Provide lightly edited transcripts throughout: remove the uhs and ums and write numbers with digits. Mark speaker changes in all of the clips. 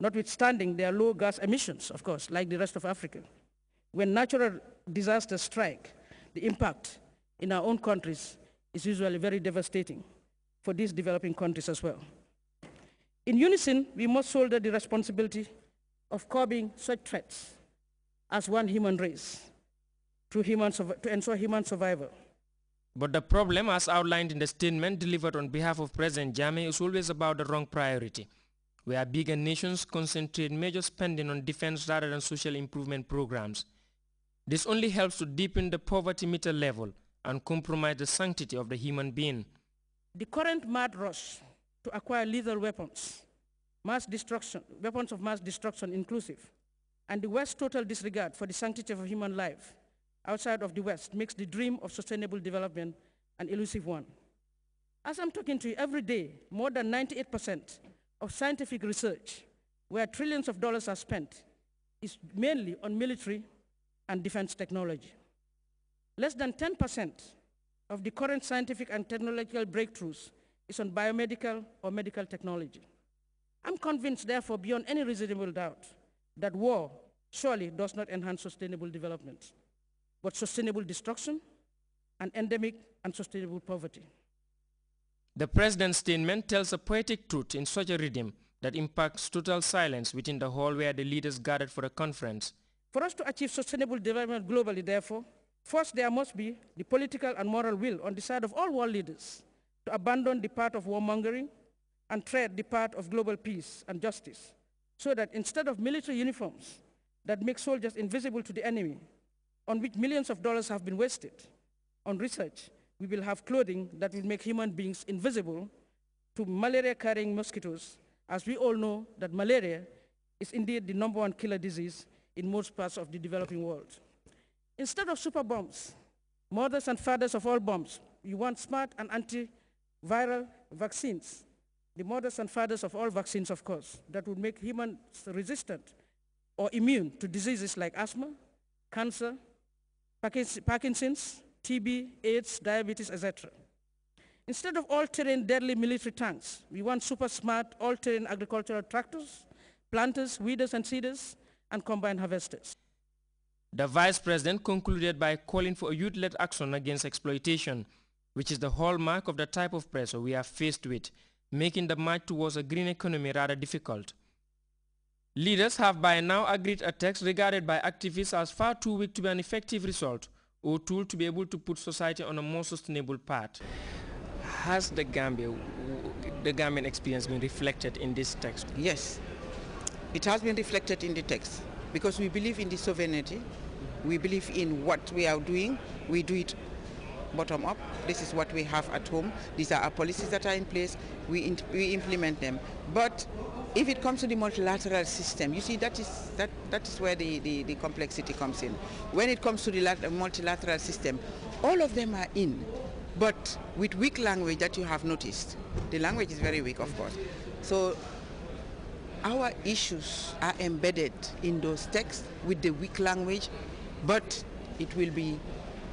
Speaker 1: notwithstanding their low gas emissions, of course, like the rest of Africa. When natural disasters strike, the impact in our own countries is usually very devastating for these developing countries as well. In unison, we must shoulder the responsibility of curbing such threats as one human race to ensure human survival.
Speaker 2: But the problem, as outlined in the statement delivered on behalf of President Jammeh, is always about the wrong priority, where bigger nations concentrate major spending on defense rather than social improvement programs. This only helps to deepen the poverty meter level and compromise the sanctity of the human being.
Speaker 1: The current mad rush to acquire lethal weapons, weapons of mass destruction inclusive, and the West's total disregard for the sanctity of human life outside of the West makes the dream of sustainable development an elusive one. As I'm talking to you every day, more than 98% of scientific research, where trillions of dollars are spent, is mainly on military and defense technology. Less than 10% of the current scientific and technological breakthroughs is on biomedical or medical technology. I'm convinced, therefore, beyond any reasonable doubt, that war surely does not enhance sustainable development, but sustainable destruction and endemic and sustainable poverty.
Speaker 2: The President's statement tells a poetic truth in such a rhythm that impacts total silence within the hall where the leaders gathered for the conference.
Speaker 1: For us to achieve sustainable development globally, therefore, first there must be the political and moral will on the side of all world leaders to abandon the path of warmongering and tread the path of global peace and justice, so that instead of military uniforms that make soldiers invisible to the enemy, on which millions of dollars have been wasted on research, we will have clothing that will make human beings invisible to malaria-carrying mosquitoes, as we all know that malaria is indeed the #1 killer disease in most parts of the developing world. Instead of super bombs, mothers and fathers of all bombs, we want smart and antiviral vaccines. The mothers and fathers of all vaccines, of course, that would make humans resistant or immune to diseases like asthma, cancer, Parkinson's, TB, AIDS, diabetes, etc. Instead of all-terrain deadly military tanks, we want super smart all-terrain agricultural tractors, planters, weeders and seeders, and combine harvesters.
Speaker 2: The Vice President concluded by calling for a youth-led action against exploitation, which is the hallmark of the type of pressure we are faced with, making the march towards a green economy rather difficult. Leaders have by now agreed a text regarded by activists as far too weak to be an effective result or tool to be able to put society on a more sustainable path. Has the Gambian experience been reflected in this text?
Speaker 3: Yes, it has been reflected in the text because we believe in the sovereignty. We believe in what we are doing. We do it bottom up. This is what we have at home. These are our policies that are in place. We implement them. But if it comes to the multilateral system, you see that is where the complexity comes in. When it comes to the multilateral system, all of them are in, but with weak language that you have noticed. The language is very weak, of course. So our issues are embedded in those texts with the weak language, but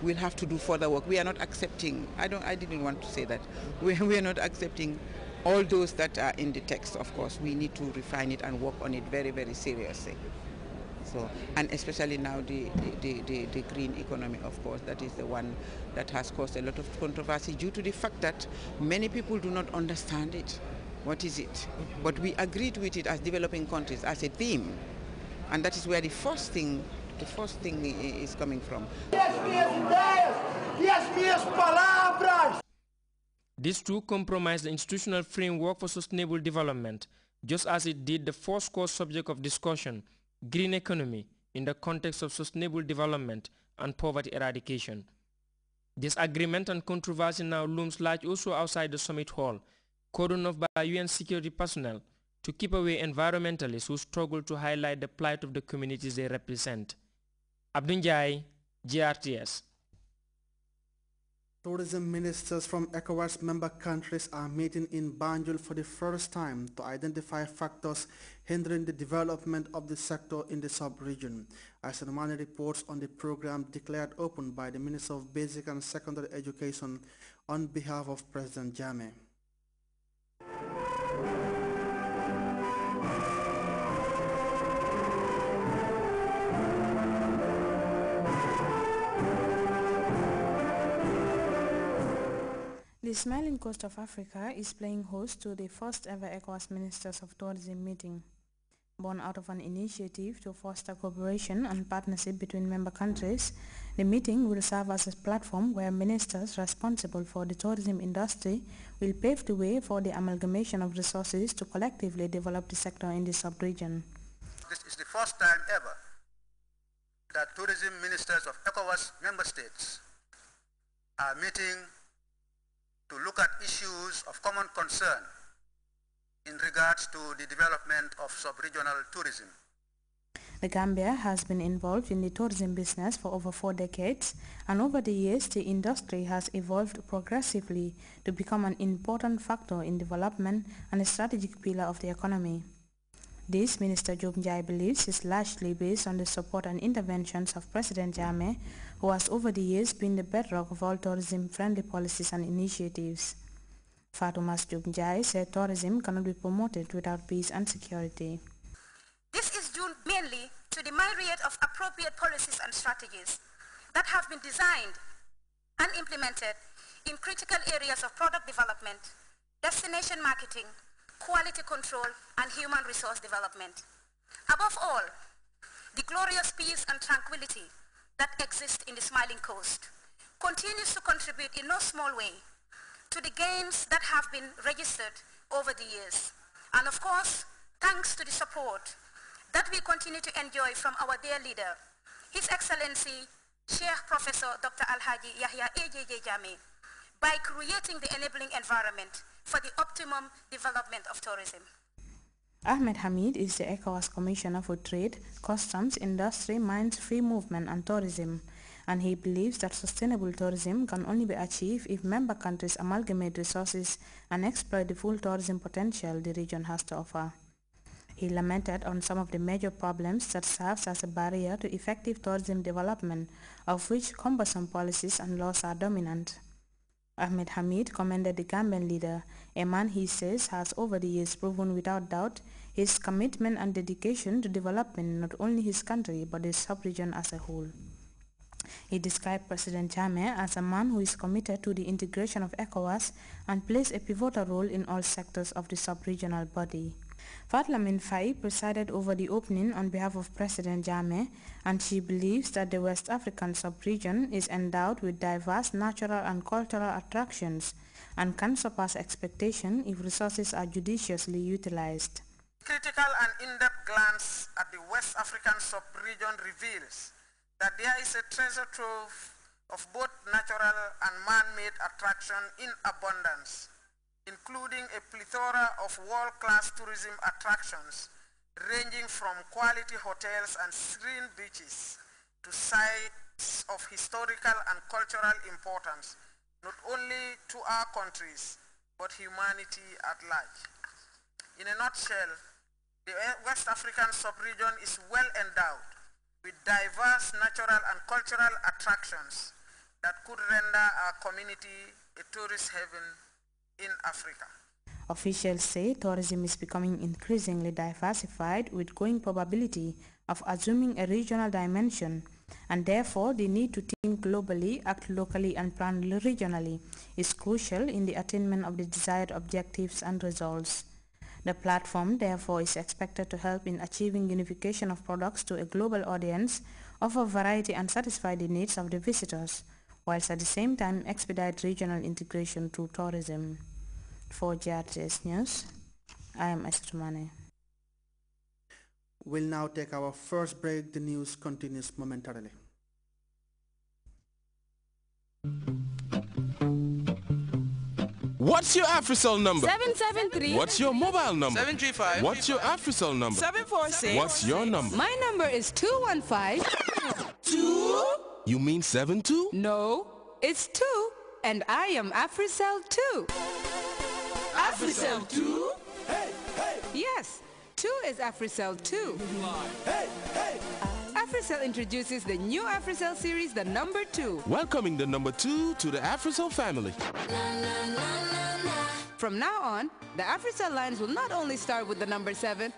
Speaker 3: we'll have to do further work. We are not accepting, I didn't want to say that. We are not accepting all those that are in the text, of course. We need to refine it and work on it very, very seriously. So, and especially now the green economy, of course, that is the one that has caused a lot of controversy due to the fact that many people do not understand it. What is it? But we agreed with it as developing countries as a theme, and that is where the first thing is coming from.
Speaker 2: These two comprise the institutional framework for sustainable development, just as it did the first core subject of discussion, green economy, in the context of sustainable development and poverty eradication. This agreement and controversy now looms large also outside the summit hall, cordoned off by UN security personnel to keep away environmentalists who struggle to highlight the plight of the communities they represent. Abdul Njai, GRTS.
Speaker 4: Tourism ministers from ECOWAS member countries are meeting in Banjul for the first time to identify factors hindering the development of the sector in the sub-region. As Romani reports on the program declared open by the Minister of Basic and Secondary Education on behalf of President Jammeh.
Speaker 5: The smiling coast of Africa is playing host to the first ever ECOWAS Ministers of Tourism meeting. Born out of an initiative to foster cooperation and partnership between member countries, the meeting will serve as a platform where ministers responsible for the tourism industry will pave the way for the amalgamation of resources to collectively develop the sector in the sub-region.
Speaker 6: This is the first time ever that tourism ministers of ECOWAS member states are meeting to look at issues of common concern in regards to the development of sub-regional tourism.
Speaker 5: The Gambia has been involved in the tourism business for over 4 decades, and over the years the industry has evolved progressively to become an important factor in development and a strategic pillar of the economy. This, Minister Job Njai believes, is largely based on the support and interventions of President Jammeh, who has over the years been the bedrock of all tourism-friendly policies and initiatives. Fatumas Job Njai said tourism cannot be promoted without peace and security.
Speaker 7: This is due mainly to the myriad of appropriate policies and strategies that have been designed and implemented in critical areas of product development, destination marketing, quality control, and human resource development. Above all, the glorious peace and tranquility that exist in the Smiling Coast continues to contribute in no small way to the gains that have been registered over the years. And of course, thanks to the support that we continue to enjoy from our dear leader, His Excellency Sheikh Professor Dr. Alhaji Yahya AJJ Jammeh, by creating the enabling environment for the optimum development of tourism.
Speaker 5: Ahmed Hamid is the ECOWAS Commissioner for Trade, Customs, Industry, Mines, Free Movement and Tourism, and he believes that sustainable tourism can only be achieved if member countries amalgamate resources and exploit the full tourism potential the region has to offer. He lamented on some of the major problems that serves as a barrier to effective tourism development, of which cumbersome policies and laws are dominant. Ahmed Hamid commended the Gambian leader, a man he says has over the years proven without doubt his commitment and dedication to developing not only his country but the sub-region as a whole. He described President Jammeh as a man who is committed to the integration of ECOWAS and plays a pivotal role in all sectors of the sub-regional body. Fatlamin Faye presided over the opening on behalf of President Jammeh, and she believes that the West African sub-region is endowed with diverse natural and cultural attractions and can surpass expectation if resources are judiciously utilized.
Speaker 6: Critical and in-depth glance at the West African sub-region reveals that there is a treasure trove of both natural and man-made attraction in abundance, including a plethora of world-class tourism attractions ranging from quality hotels and serene beaches to sites of historical and cultural importance, not only to our countries, but humanity at large. In a nutshell, the West African sub-region is well endowed with diverse natural and cultural attractions that could render our community a tourist haven in Africa.
Speaker 5: Officials say tourism is becoming increasingly diversified with growing probability of assuming a regional dimension, and therefore the need to think globally, act locally and plan regionally is crucial in the attainment of the desired objectives and results. The platform therefore is expected to help in achieving unification of products to a global audience, offer variety and satisfy the needs of the visitors, whilst at the same time expedite regional integration through tourism. For Grts News, I am Estumane.
Speaker 4: We'll now take our first break. The news continues momentarily.
Speaker 8: What's your AfriCell number?
Speaker 9: 773.
Speaker 8: What's your mobile number?
Speaker 10: 735.
Speaker 8: What's your AfriCell number?
Speaker 10: 746.
Speaker 8: What's your number?
Speaker 9: My number is 215.
Speaker 8: 2? You mean 72?
Speaker 9: No, it's 2, and I am AfriCell 2.
Speaker 10: AfriCell 2? Hey, hey.
Speaker 9: Yes, 2 is AfriCell 2.
Speaker 10: Hey, hey.
Speaker 9: AfriCell introduces the new AfriCell series, the number 2.
Speaker 8: Welcoming the number 2 to the AfriCell family.
Speaker 9: From now on, the AfriCell lines will not only start with the number 7,